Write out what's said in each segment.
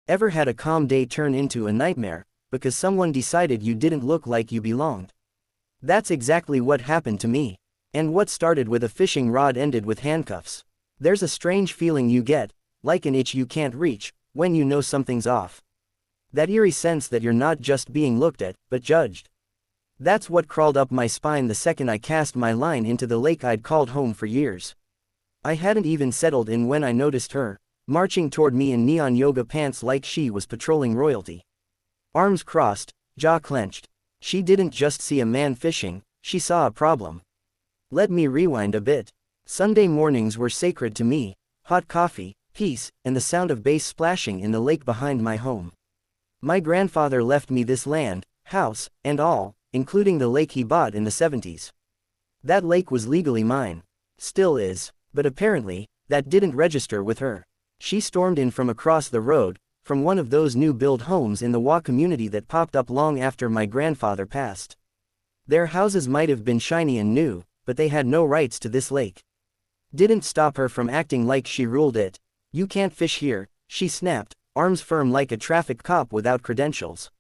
Ever had a calm day turn into a nightmare, because someone decided you didn't look like you belonged? That's exactly what happened to me. And what started with a fishing rod ended with handcuffs. There's a strange feeling you get, like an itch you can't reach, when you know something's off. That eerie sense that you're not just being looked at, but judged. That's what crawled up my spine the second I cast my line into the lake I'd called home for years. I hadn't even settled in when I noticed her, marching toward me in neon yoga pants like she was patrolling royalty. Arms crossed, jaw clenched. She didn't just see a man fishing, she saw a problem. Let me rewind a bit. Sunday mornings were sacred to me, hot coffee, peace, and the sound of bass splashing in the lake behind my home. My grandfather left me this land, house, and all, including the lake he bought in the 70s. That lake was legally mine. Still is, but apparently, that didn't register with her. She stormed in from across the road, from one of those new-build homes in the HOA community that popped up long after my grandfather passed. Their houses might have been shiny and new, but they had no rights to this lake. Didn't stop her from acting like she ruled it. You can't fish here, she snapped, arms firm like a traffic cop without credentials.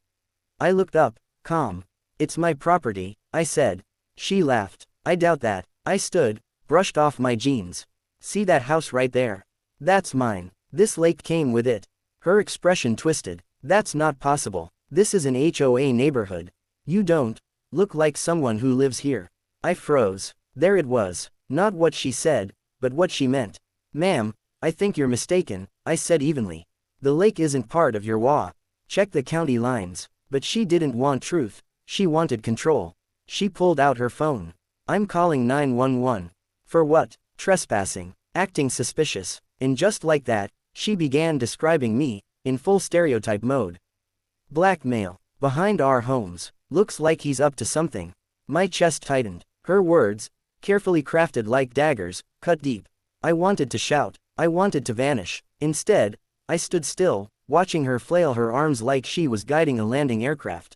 I looked up, calm. It's my property, I said. She laughed. I doubt that. I stood, brushed off my jeans. See that house right there? That's mine. This lake came with it. Her expression twisted. That's not possible. This is an HOA neighborhood. You don't look like someone who lives here. I froze. There it was. Not what she said, but what she meant. Ma'am, I think you're mistaken, I said evenly. The lake isn't part of your HOA. Check the county lines. But she didn't want truth. She wanted control. She pulled out her phone. I'm calling 911. For what? Trespassing. Acting suspicious. And just like that, she began describing me, in full stereotype mode. Black male. Behind our homes. Looks like he's up to something. My chest tightened. Her words, carefully crafted like daggers, cut deep. I wanted to shout. I wanted to vanish. Instead, I stood still, watching her flail her arms like she was guiding a landing aircraft.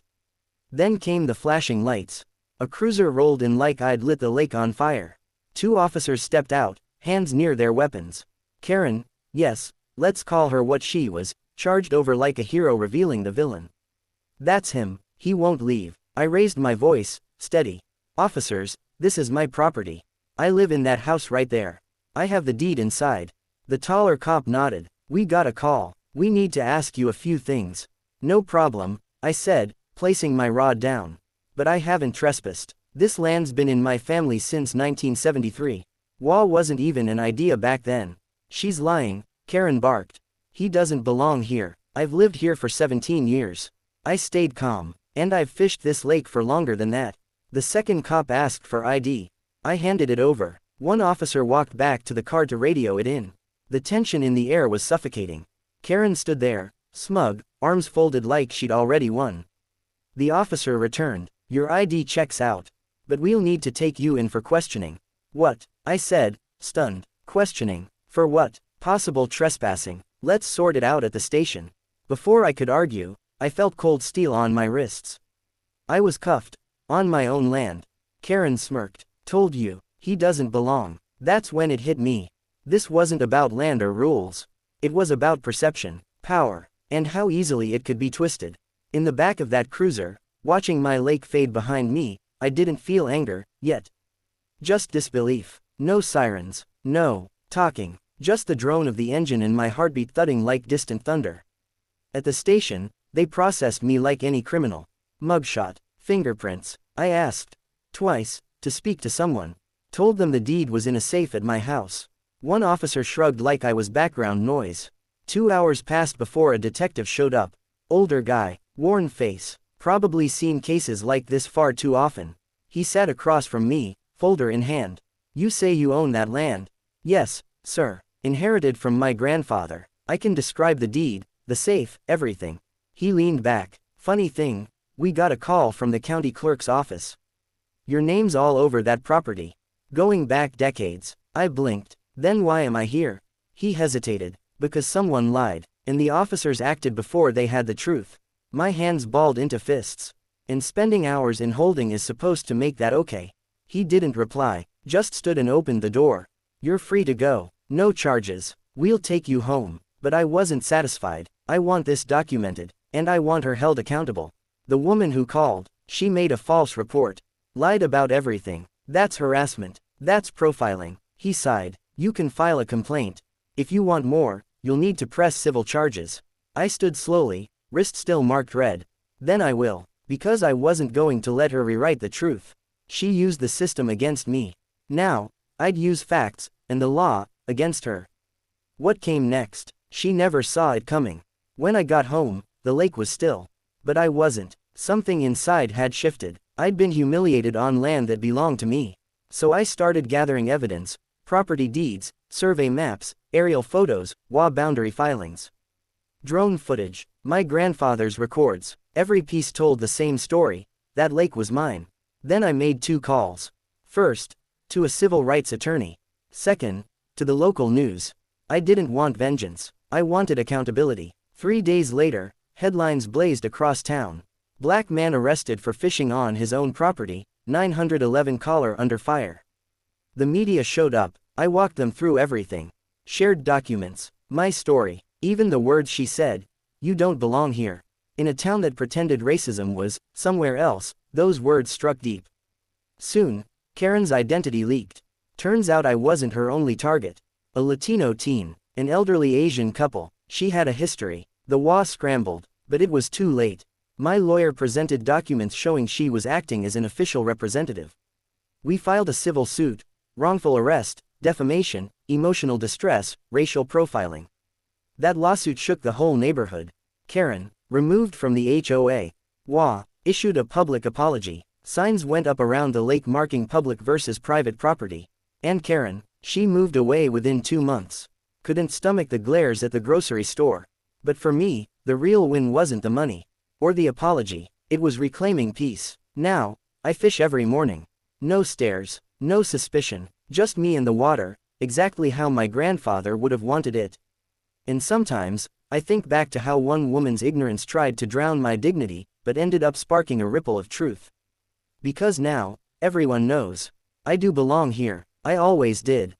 Then came the flashing lights. A cruiser rolled in like I'd lit the lake on fire. 2 officers stepped out, hands near their weapons. Karen, yes, let's call her what she was, charged over like a hero revealing the villain. That's him, he won't leave. I raised my voice, steady. Officers, this is my property. I live in that house right there. I have the deed inside. The taller cop nodded. We got a call. We need to ask you a few things. No problem, I said, placing my rod down. But I haven't trespassed. This land's been in my family since 1973. HOA wasn't even an idea back then. She's lying, Karen barked. He doesn't belong here. I've lived here for 17 years. I stayed calm. And I've fished this lake for longer than that. The second cop asked for ID. I handed it over. One officer walked back to the car to radio it in. The tension in the air was suffocating. Karen stood there, smug, arms folded like she'd already won. The officer returned. Your ID checks out. But we'll need to take you in for questioning. What? I said, stunned. Questioning. For what? Possible trespassing. Let's sort it out at the station. Before I could argue, I felt cold steel on my wrists. I was cuffed. On my own land. Karen smirked. Told you, he doesn't belong. That's when it hit me. This wasn't about land or rules. It was about perception, power, and how easily it could be twisted. In the back of that cruiser, watching my lake fade behind me, I didn't feel anger, yet. Just disbelief. No sirens. No talking. Just the drone of the engine and my heartbeat thudding like distant thunder. At the station, they processed me like any criminal. Mugshot. Fingerprints. I asked. Twice, to speak to someone. Told them the deed was in a safe at my house. One officer shrugged like I was background noise. 2 hours passed before a detective showed up. Older guy, worn face. Probably seen cases like this far too often. He sat across from me, folder in hand. You say you own that land? Yes, sir. Inherited from my grandfather. I can describe the deed, the safe, everything. He leaned back. Funny thing, we got a call from the county clerk's office. Your name's all over that property. Going back decades. I blinked. Then why am I here? He hesitated. Because someone lied, and the officers acted before they had the truth. My hands balled into fists. And spending hours in holding is supposed to make that okay. He didn't reply, just stood and opened the door. You're free to go. No charges. We'll take you home. But I wasn't satisfied. I want this documented, and I want her held accountable. The woman who called, she made a false report. Lied about everything. That's harassment. That's profiling. He sighed. You can file a complaint. If you want more, you'll need to press civil charges. I stood slowly, wrist still marked red. Then I will. Because I wasn't going to let her rewrite the truth. She used the system against me. Now, I'd use facts, and the law, against her. What came next? She never saw it coming. When I got home, the lake was still. But I wasn't. Something inside had shifted. I'd been humiliated on land that belonged to me. So I started gathering evidence, property deeds, survey maps, aerial photos, HOA boundary filings. Drone footage, my grandfather's records. Every piece told the same story. That lake was mine. Then I made 2 calls. First, to a civil rights attorney. Second, to the local news. I didn't want vengeance. I wanted accountability. 3 days later, headlines blazed across town. Black man arrested for fishing on his own property, 911 caller under fire. The media showed up. I walked them through everything. Shared documents. My story. Even the words she said. You don't belong here. In a town that pretended racism was somewhere else, those words struck deep. Soon, Karen's identity leaked. Turns out I wasn't her only target. A Latino teen, an elderly Asian couple. She had a history. The HOA scrambled, but it was too late. My lawyer presented documents showing she was acting as an official representative. We filed a civil suit, wrongful arrest, defamation, emotional distress, racial profiling. That lawsuit shook the whole neighborhood. Karen, removed from the HOA. HOA issued a public apology. Signs went up around the lake marking public versus private property. And Karen, she moved away within 2 months. Couldn't stomach the glares at the grocery store. But for me, the real win wasn't the money. Or the apology. It was reclaiming peace. Now, I fish every morning. No stares, no suspicion, just me and the water, exactly how my grandfather would have wanted it. And sometimes, I think back to how one woman's ignorance tried to drown my dignity, but ended up sparking a ripple of truth. Because now, everyone knows. I do belong here. I always did.